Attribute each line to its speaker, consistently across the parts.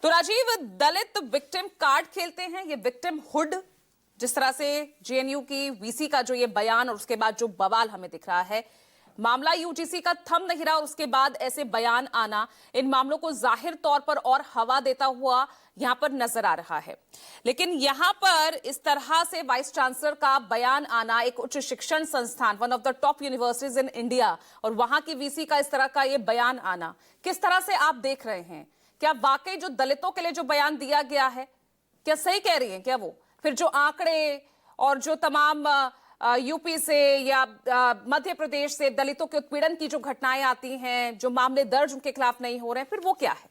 Speaker 1: तो राजीव, दलित victim card खेलते हैं, ये विक्टिम हुड, जिस तरह से जेएनयू की वीसी का जो ये बयान और उसके बाद जो बवाल हमें दिख रहा है, मामला यूजीसी का थम नहीं रहा और उसके बाद ऐसे बयान आना इन मामलों को जाहिर तौर पर और हवा देता हुआ यहां पर नजर आ रहा है। लेकिन यहां पर इस तरह से वाइस चांसलर का बयान आना, एक उच्च शिक्षण संस्थान, one of the top universities in India, और वहां की वीसी का इस तरह का ये बयान आना, किस तरह से आप देख रहे हैं? क्या वाकई जो दलितों के लिए जो बयान दिया गया है, क्या सही कह रही हैं क्या वो? फिर जो आंकड़े और जो तमाम यूपी से या मध्य प्रदेश से दलितों के उत्पीड़न की जो घटनाएं आती हैं, जो मामले दर्ज उनके खिलाफ नहीं हो रहे हैं, फिर वो क्या है?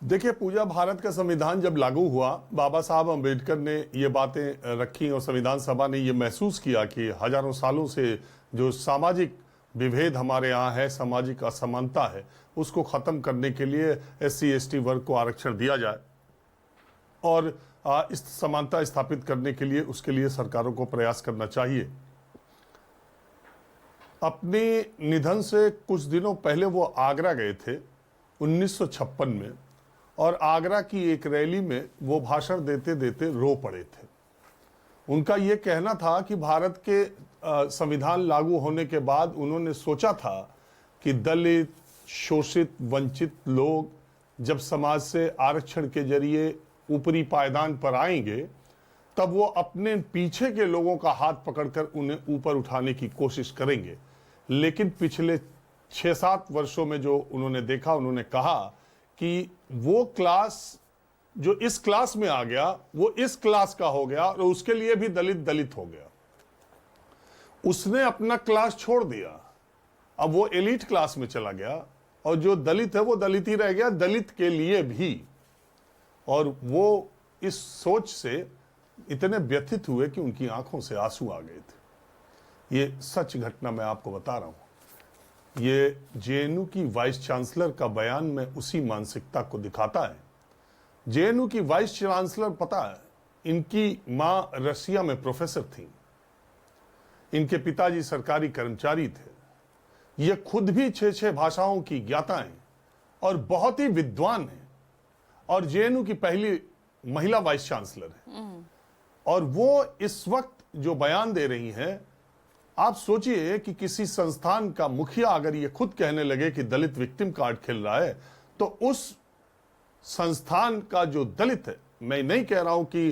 Speaker 2: देखिए पूजा, भारत का संविधान जब लागू हुआ, बाबा साहब अम्बेडकर ने ये बातें रखी और संविधान सभा ने ये महसूस किया कि हजारों सालों से जो सामाजिक विभेद हमारे यहाँ है, सामाजिक असमानता है, उसको ख़त्म करने के लिए SC ST वर्ग को आरक्षण दिया जाए और इस समानता स्थापित करने के लिए उसके लिए सरकारों को प्रयास करना चाहिए। अपने निधन से कुछ दिनों पहले वो आगरा गए थे 1956 में, और आगरा की एक रैली में वो भाषण देते देते रो पड़े थे। उनका ये कहना था कि भारत के संविधान लागू होने के बाद उन्होंने सोचा था कि दलित, शोषित, वंचित लोग जब समाज से आरक्षण के जरिए ऊपरी पायदान पर आएंगे, तब वो अपने पीछे के लोगों का हाथ पकड़कर उन्हें ऊपर उठाने की कोशिश करेंगे। लेकिन पिछले 6-7 वर्षों में जो उन्होंने देखा, उन्होंने कहा कि वो क्लास जो इस क्लास में आ गया वो इस क्लास का हो गया और उसके लिए भी दलित दलित हो गया। उसने अपना क्लास छोड़ दिया, अब वो एलीट क्लास में चला गया, और जो दलित है वो दलित ही रह गया, दलित के लिए भी। और वो इस सोच से इतने व्यथित हुए कि उनकी आंखों से आंसू आ गए थे। ये सच घटना मैं आपको बता रहा हूं। ये जेएनयू की वाइस चांसलर का बयान में उसी मानसिकता को दिखाता है। जेएनयू की वाइस चांसलर, पता है, इनकी मां रसिया में प्रोफेसर थी, इनके पिताजी सरकारी कर्मचारी थे, ये खुद भी 6 भाषाओं की ज्ञाता हैं और बहुत ही विद्वान हैं, और जेएनयू की पहली महिला वाइस चांसलर है। और वो इस वक्त जो बयान दे रही हैं, आप सोचिए कि किसी संस्थान का मुखिया अगर ये खुद कहने लगे कि दलित विक्टिम कार्ड खेल रहा है, तो उस संस्थान का जो दलित है, मैं नहीं कह रहा हूं कि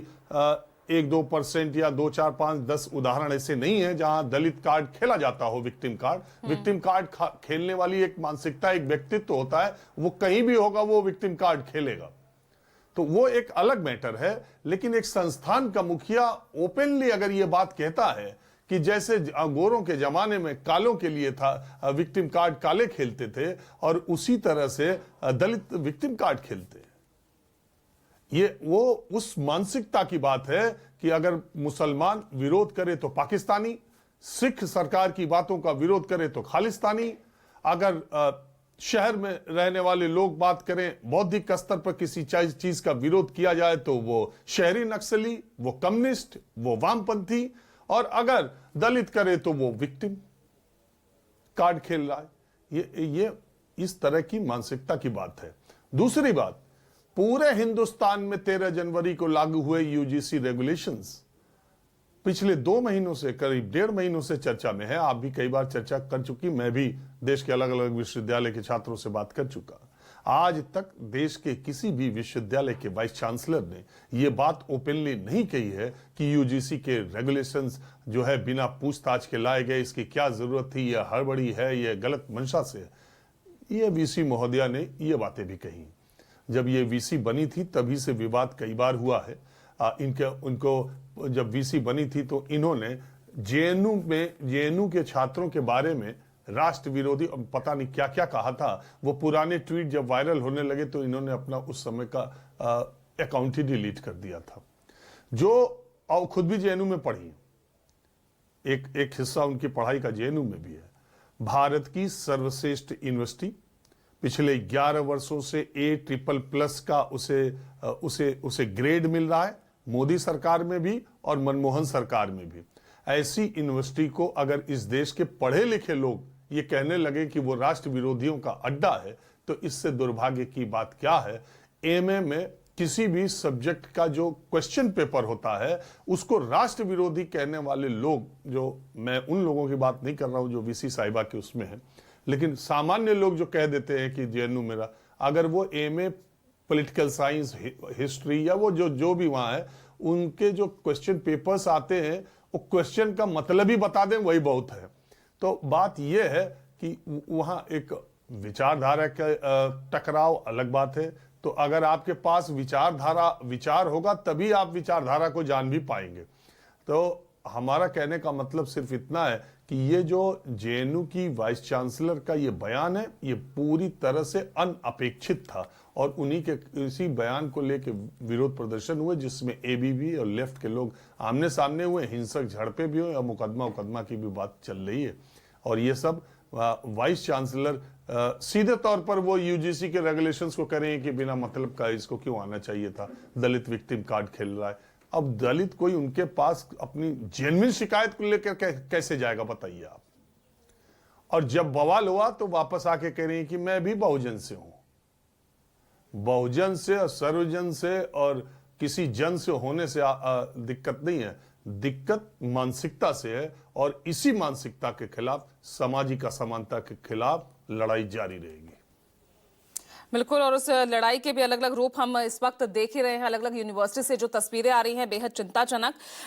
Speaker 2: 1-2% या 2, 4, 5, 10 उदाहरण ऐसे नहीं है जहां दलित कार्ड खेला जाता हो, विक्टिम कार्ड। विक्टिम कार्ड खेलने वाली एक मानसिकता, एक व्यक्तित्व होता है, वो कहीं भी होगा वो विक्टिम कार्ड खेलेगा, तो वो एक अलग मैटर है। लेकिन एक संस्थान का मुखिया ओपनली अगर ये बात कहता है कि जैसे गोरों के जमाने में कालों के लिए था, विक्टिम कार्ड काले खेलते थे, और उसी तरह से दलित विक्टिम कार्ड खेलते हैं, ये वो उस मानसिकता की बात है कि अगर मुसलमान विरोध करे तो पाकिस्तानी, सिख सरकार की बातों का विरोध करे तो खालिस्तानी, अगर शहर में रहने वाले लोग बात करें, बौद्धिक स्तर पर किसी चीज का विरोध किया जाए तो वो शहरी नक्सली, वो कम्युनिस्ट, वो वामपंथी, और अगर दलित करे तो वो विक्टिम कार्ड खेल रहा है। ये इस तरह की मानसिकता की बात है। दूसरी बात, पूरे हिंदुस्तान में 13 जनवरी को लागू हुए यूजीसी रेगुलेशंस पिछले 2 महीनों से, करीब 1.5 महीनों से चर्चा में है। आप भी कई बार चर्चा कर चुकी, मैं भी देश के अलग अलग विश्वविद्यालय के छात्रों से बात कर चुका। आज तक देश के किसी भी विश्वविद्यालय के वाइस चांसलर ने यह बात ओपनली नहीं कही है कि यूजीसी के रेगुलेशंस जो है बिना पूछताछ के लाए गए, इसकी क्या जरूरत थी, यह हड़बड़ी है, यह गलत मंशा से है। ये वीसी महोदया ने ये बातें भी कही। जब ये वीसी बनी थी तभी से विवाद कई बार हुआ है। उनको जब वीसी बनी थी तो इन्होंने जेएनयू के छात्रों के बारे में राष्ट्र विरोधी पता नहीं क्या क्या कहा था। वो पुराने ट्वीट जब वायरल होने लगे तो इन्होंने अपना उस समय का अकाउंट ही डिलीट कर दिया था। जो और खुद भी जेएनयू में पढ़ी, एक हिस्सा उनकी पढ़ाई का जेएनयू में भी है। भारत की सर्वश्रेष्ठ यूनिवर्सिटी, पिछले 11 वर्षों से A++ का उसे ग्रेड मिल रहा है, मोदी सरकार में भी और मनमोहन सरकार में भी। ऐसी यूनिवर्सिटी को अगर इस देश के पढ़े लिखे लोग ये कहने लगे कि वो राष्ट्र विरोधियों का अड्डा है, तो इससे दुर्भाग्य की बात क्या है। एमए में किसी भी सब्जेक्ट का जो क्वेश्चन पेपर होता है उसको राष्ट्र विरोधी कहने वाले लोग, जो मैं उन लोगों की बात नहीं कर रहा हूं जो वीसी साहिबा के उसमें है, लेकिन सामान्य लोग जो कह देते हैं कि जेएनयू मेरा, अगर वो एमए पॉलिटिकल साइंस, हिस्ट्री या वो जो भी वहां है, उनके जो क्वेश्चन पेपर्स आते हैं वो क्वेश्चन का मतलब ही बता दें, वही बहुत है। तो बात यह है कि वहां एक विचारधारा का टकराव अलग बात है। तो अगर आपके पास विचार होगा तभी आप विचारधारा को जान भी पाएंगे। तो हमारा कहने का मतलब सिर्फ इतना है कि ये जो जेएनयू की वाइस चांसलर का ये बयान है, ये पूरी तरह से अनअपेक्षित था और उन्हीं के इसी बयान को लेकर विरोध प्रदर्शन हुए, जिसमें एबीवी और लेफ्ट के लोग आमने सामने हुए, हिंसक झड़पें भी हुए और मुकदमा की भी बात चल रही है। और ये सब वाइस चांसलर सीधे तौर पर वो यूजीसी के रेगुलेशंस को करें कि बिना मतलब का इसको क्यों आना चाहिए था, दलित विक्टिम कार्ड खेल रहा है। अब दलित कोई उनके पास अपनी जेन्युइन शिकायत को लेकर कैसे जाएगा बताइए आप। और जब बवाल हुआ तो वापस आके कह रही हैं कि मैं भी बहुजन से हूं। बहुजन से और सर्वजन से और किसी जन से होने से दिक्कत नहीं है, दिक्कत मानसिकता से है। और इसी मानसिकता के खिलाफ, सामाजिक असमानता के खिलाफ लड़ाई जारी रहेगी।
Speaker 1: बिल्कुल, और उस लड़ाई के भी अलग अलग रूप हम इस वक्त देख ही रहे हैं। अलग अलग यूनिवर्सिटी से जो तस्वीरें आ रही हैं बेहद चिंताजनक।